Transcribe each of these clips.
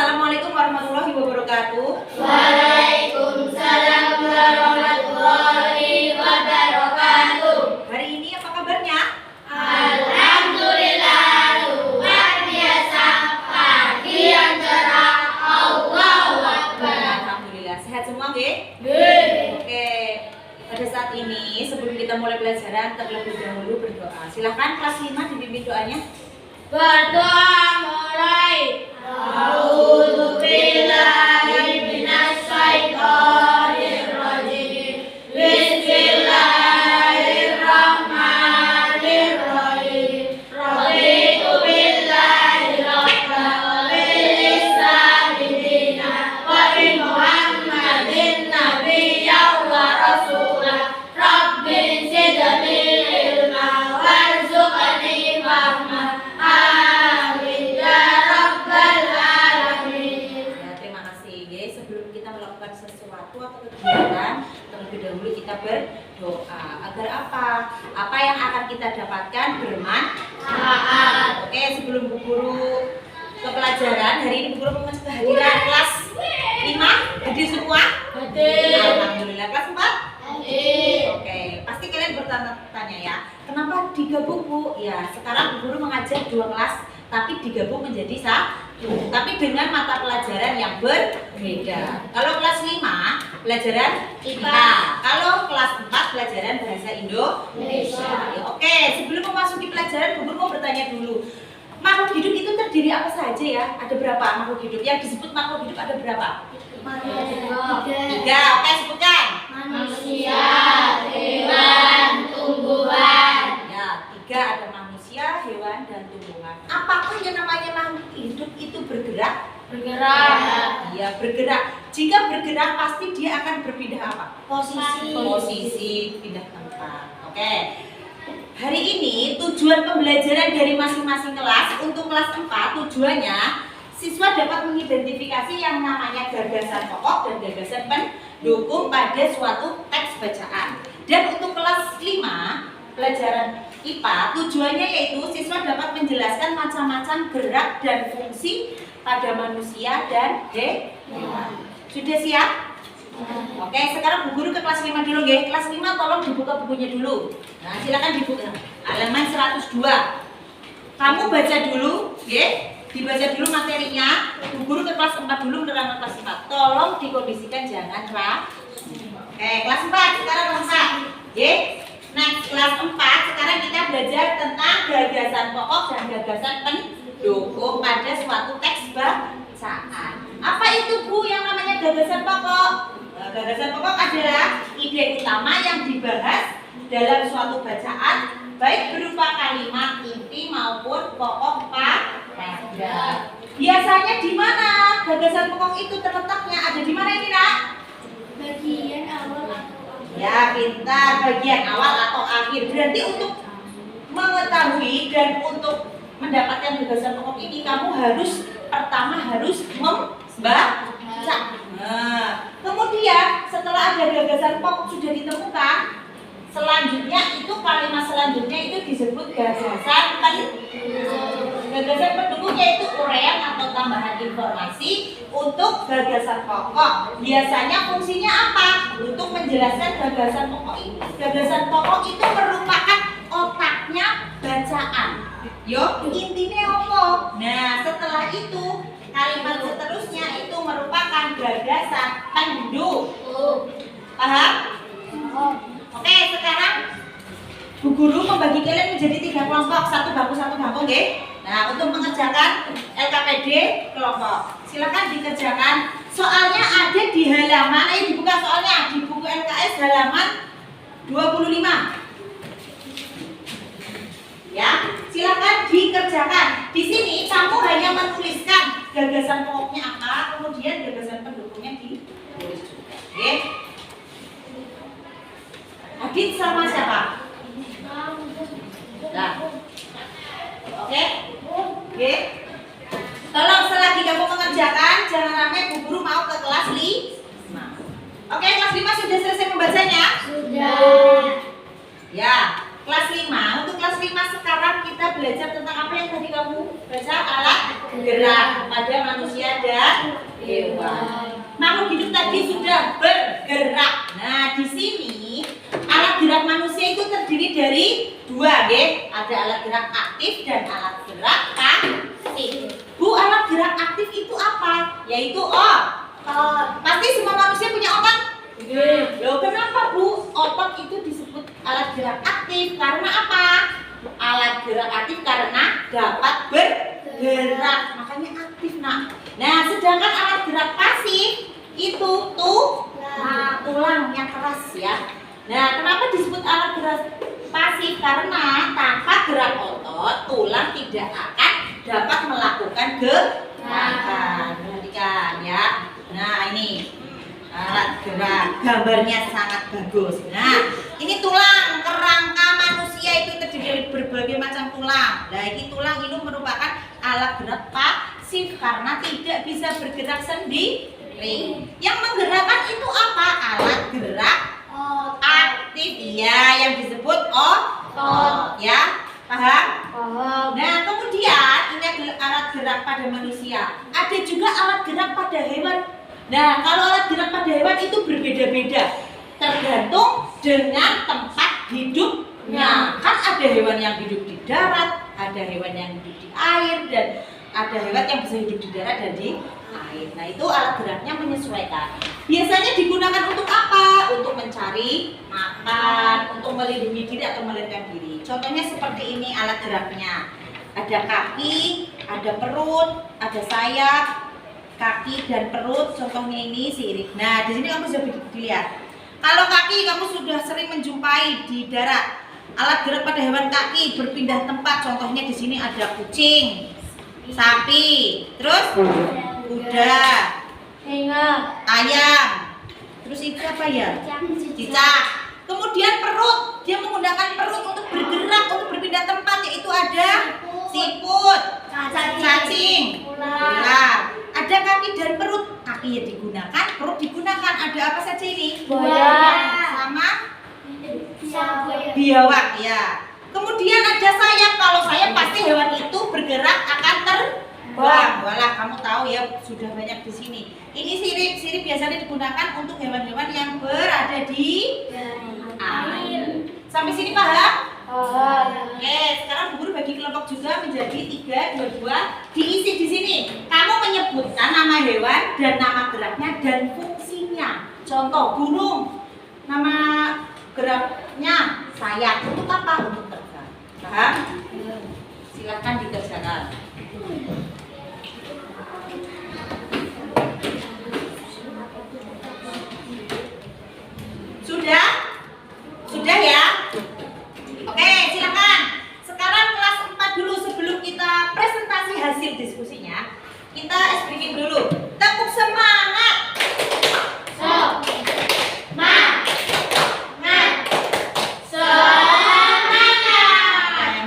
Assalamualaikum warahmatullahi wabarakatuh. Waalaikumsalam warahmatullahi wabarakatuh. Hari ini apa kabarnya? Alhamdulillah, luar biasa. Pagi yang cerah. Allahu Akbar. Alhamdulillah. Sehat semua, nggih? Oke. Pada saat ini sebelum kita mulai pelajaran terlebih dahulu berdoa. Silakan kelas 5 dipimpin doanya. Berdoa mulai. A'udzu billahi minasy syaithanir rajim. Bismillahirrahmanirrahim. Raditu billahi rabban wa bil islami dinan wa bi Muhammadin nabiyyan wa rasulan. Rabbi zidni ilma warzuqni fahma. Amin ya rabbal alamin. Ya, terima kasih, guys. Sebelum kita melakukan sesuatu atau kegiatan, terlebih dahulu kita berdoa. Agar apa? Apa yang akan kita dapatkan bermanfaat. Oke, sebelum Bu Guru ke pelajaran, hari ini Bu Guru mau kehadiran kelas 5. Hadir semua? Hadir. Alhamdulillah. Kelas 4? Hadir. Oke, pasti kalian bertanya-tanya ya, kenapa digabung Bu? Ya, sekarang Bu Guru mengajak 2 kelas, tapi digabung menjadi 1, tapi dengan mata pelajaran yang berbeda. Kalau kelas 5 pelajaran IPA, kalau kelas 4 pelajaran bahasa Indonesia. Ya, oke, sebelum memasuki pelajaran, Bu Guru mau bertanya dulu. Makhluk hidup itu terdiri apa saja ya? Ada berapa makhluk hidup? Yang disebut makhluk hidup ada berapa? 3. Oke, sebutkan. Manusia, hewan, tumbuhan. Ya, 3 ada manusia, hewan, dan tumbuhan. Apakah yang namanya makhluk hidup itu bergerak? Bergerak. Iya, bergerak. Jika bergerak pasti dia akan berpindah apa? Posisi, pindah tempat. Oke. Hari ini tujuan pembelajaran dari masing-masing kelas. Untuk kelas 4 tujuannya siswa dapat mengidentifikasi yang namanya gagasan pokok dan gagasan pendukung pada suatu teks bacaan. Dan untuk kelas 5 pelajaran IPA tujuannya yaitu siswa dapat menjelaskan macam-macam gerak dan fungsi pada manusia dan hewan. Sudah siap? Oke, sekarang Bu Guru ke kelas 5 dulu nggih. Kelas 5 tolong dibuka bukunya dulu. Nah, silakan dibuka. Halaman 102. Kamu baca dulu, nggih. Dibaca dulu materinya. Bu Guru ke kelas 4 dulu menerangkan kelas 4. Tolong dikondisikan jangan ragu. Oke, kelas 4 sekarang kelas 4. Nggih. Next kelas 4 sekarang kita belajar tentang gagasan pokok dan gagasan pendukung pada suatu teks bacaan. Apa itu Bu yang namanya gagasan pokok? Nah, gagasan pokok adalah ide utama yang dibahas dalam suatu bacaan, baik berupa kalimat inti maupun pokok pada. Biasanya di mana gagasan pokok itu terletaknya? Ada di mana ini, Nak? Bagian awal atau akhir. Ya, pintar, bagian awal atau akhir. Berarti untuk mengetahui dan untuk mendapatkan gagasan pokok ini kamu harus pertama harus membaca. Nah, kemudian setelah ada gagasan pokok sudah ditemukan, selanjutnya itu kalimat selanjutnya itu disebut gagasan pendukung. Gagasan pendukung yaitu uraian atau tambahan informasi untuk gagasan pokok. Biasanya fungsinya apa? Untuk menjelaskan gagasan pokok ini. Gagasan pokok itu merupakan otaknya bacaan. Yo, intinya apa? Nah, setelah itu kalimat seterusnya itu merupakan gagasan pendukung. Paham? Oke, sekarang Bu Guru membagi kalian menjadi 3 kelompok, satu bangku, nggih. Nah, untuk mengerjakan LKPD kelompok, silakan dikerjakan. Soalnya ada di halaman, ayo dibuka soalnya di buku LKS halaman 25. Ya, silakan dikerjakan. Di sini kamu hanya menuliskan gagasan pokoknya apa, kemudian gagasan pendukungnya ditulis juga. Oke? Adit sama siapa? Nah. Oke? Oke? Tolong selagi kamu mengerjakan, jangan sampai Bu Guru mau ke kelas 5. Oke, kelas 5 sudah selesai membacanya? Sudah. Ya. Kelas 5, untuk kelas 5 sekarang kita belajar tentang apa yang tadi kamu baca? Alat bergerak pada manusia dan hewan. Makhluk hidup tadi sudah bergerak. Nah, di sini alat gerak manusia itu terdiri dari dua, nggih. Ada alat gerak aktif dan alat gerak pasif. Bu, alat gerak aktif itu apa? Yaitu pasti semua manusia punya otot. Loh, kenapa Bu otot itu disebut alat gerak aktif? Karena apa? Alat gerak aktif karena dapat bergerak, makanya aktif nak. Nah, sedangkan alat gerak pasif itu tulang yang keras ya. Nah, kenapa disebut alat gerak pasif? Karena tanpa gerak otot, tulang tidak akan dapat melakukan gerakan. Perhatikan ya. Nah, ini alat gerak, gambarnya sangat bagus. Nah, ini tulang, kerangka manusia itu terdiri dari berbagai macam tulang. Nah, ini tulang ini merupakan alat gerak pasif karena tidak bisa bergerak sendiri. Yang menggerakkan itu apa? Alat gerak aktif, ya, yang disebut otot, ya, paham? Nah, kemudian ini adalah alat gerak pada manusia. Ada juga alat gerak pada hewan. Nah, kalau alat gerak pada hewan itu berbeda-beda, tergantung dengan tempat hidupnya. Kan ada hewan yang hidup di darat, ada hewan yang hidup di air, dan ada hewan yang bisa hidup di darat dan di air. Nah, itu alat geraknya menyesuaikan. Biasanya digunakan untuk apa? Untuk mencari makan, untuk melindungi diri atau melarikan diri. Contohnya seperti ini alat geraknya. Ada kaki, ada perut, ada sayap, kaki dan perut. Contohnya ini sirip. Nah, di sini kamu sudah lihat. Kalau kaki kamu sudah sering menjumpai di darat. Alat gerak pada hewan kaki berpindah tempat. Contohnya di sini ada kucing, sapi, terus kuda, ayam, terus itu apa ya? Cicak. Kemudian perut, dia menggunakan perut untuk bergerak, untuk berpindah tempat, yaitu ada siput, cacing, ular. Ada kaki dan perut, kaki yang digunakan, perut digunakan. Ada apa saja ini? Sama biawak ya. Kemudian ada sayap. Kalau sayap pasti hewan itu bergerak akan terbang. Walah, kamu tahu ya, sudah banyak di sini. Ini sirip. Sirip biasanya digunakan untuk hewan-hewan yang berada di air. Sampai sini paham? Oke, sekarang Bu Guru bagi kelompok juga menjadi 3, 2, 2. Diisi di sini. Kamu menyebutkan nama hewan dan nama geraknya dan fungsinya. Contoh burung, nama geraknya sayap. Untuk apa? Untuk terbang. Paham? Silakan dikerjakan. Sudah? Sudah ya? Oke, silakan. Sekarang kelas 4 dulu sebelum kita presentasi hasil diskusinya. Kita briefing dulu. Tepuk semangat.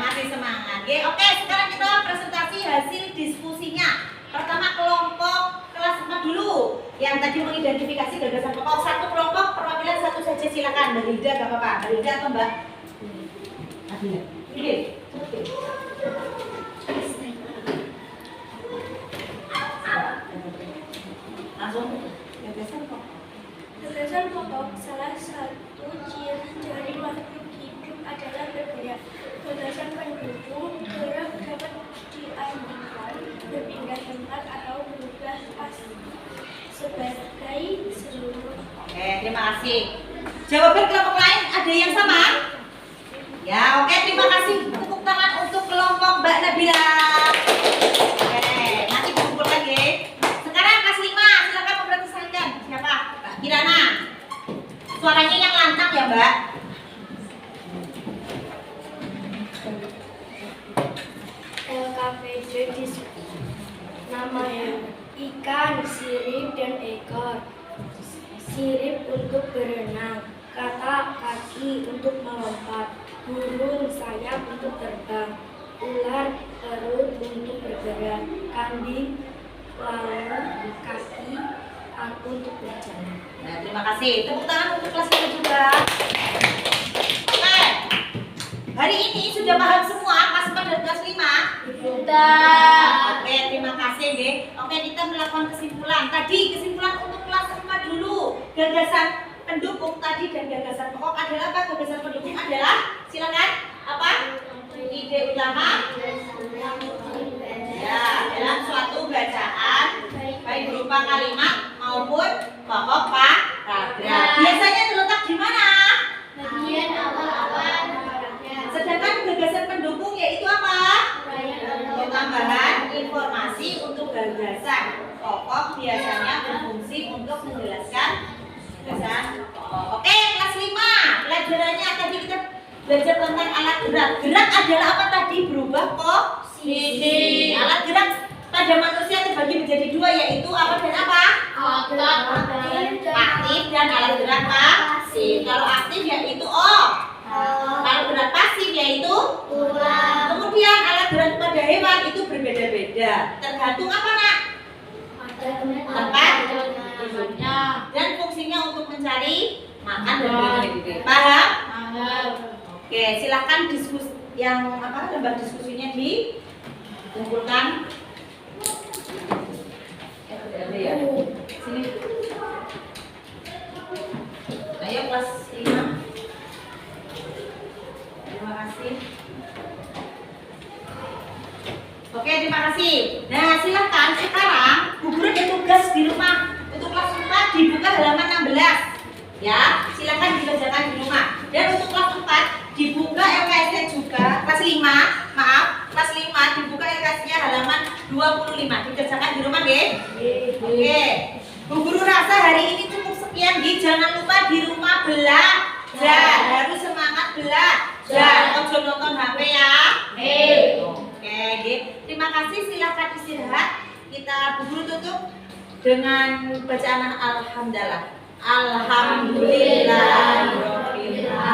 Masih semangat. Oke, sekarang kita presentasi hasil diskusinya. Pertama kelompok kelas 4 dulu. Yang tadi mengidentifikasi gagasan pokok. Satu kelompok perwakilan satu saja, silakan. Mbak Hilda gak apa-apa. Mbak Hilda atau Mbak? Ini. Langsung Gagasan pokok salah satu ciri dari makhluk hidup adalah bergerak. Gagasan pendukung gerak dapat diartikan berpindah tempat atau berubah sebagai seluruh. Oke, terima kasih. Jawaban kelompok lain ada yang sama? Ya, oke, terima kasih. Tepuk tangan untuk kelompok Mbak Nabila. Oke, nanti dikumpulkan ya. Sekarang kelas 5, silakan mempresentasikan. Siapa? Mbak Kirana. Suaranya yang lantang ya, Mbak. LKPD nama ikan, sirip, dan ekor. Sirip untuk berenang, kata kaki untuk melompat, burung sayap untuk terbang, ular perut untuk bergerak, kambing lalu kaki untuk berjalan. Nah, terima kasih. Tepuk tangan untuk kelas 5 juga. Oke. Hari ini sudah paham semua kelas 4 dan kelas 5? Sudah. Oke, terima kasih. melakukan kesimpulan. Tadi kesimpulan untuk kelas 5 dulu. Gagasan pendukung tadi dan gagasan pokok adalah apa? Gagasan pendukung adalah silakan apa? Ide utama ya dalam suatu bacaan baik berupa kalimat maupun pokok paragraf. Biasanya terletak di mana? Bagian awal-awal paragraf. Sedangkan gagasan pendukung yaitu apa? Tambahan informasi untuk gagasan pokok biasanya berfungsi untuk menjelaskan gagasan pokok. Oke, kelas 5 pelajarannya tadi kita belajar tentang alat gerak. Gerak adalah apa tadi? Berubah posisi. Alat gerak pada manusia terbagi menjadi dua, yaitu apa dan apa? Aktif dan alat gerak pasif. Kalau aktif yaitu kalau gerak pasif yaitu kemudian alat gerak pada hewan itu berbeda-beda. Tergantung apa nak? Tempat hidupnya dan fungsinya untuk mencari makan dan berlindung. Paham? Oke, silakan diskusi yang apa lembar diskusinya dikumpulkan. Ya. Sini. Ayo kelas 5. Terima kasih. Oke, terima kasih. Nah, silakan sekarang Bu Guru ada tugas di rumah. Untuk kelas 4 dibuka halaman 16. Ya, silakan dikerjakan di rumah. Dan untuk kelas 4 dibuka LKS-nya juga. Kelas 5, maaf, kelas 5 dibuka LKS-nya halaman 25. Dikerjakan di rumah, nggih? Oke. Bu Guru rasa hari ini cukup sekian, nggih. Jangan lupa di rumah belajar. Harus semangat belajar. Ojo nonton HP ya. Oke, nggih. Terima kasih, silakan istirahat. Kita Bu Guru tutup dengan bacaan alhamdulillah. Alhamdulillahirabbil alamin.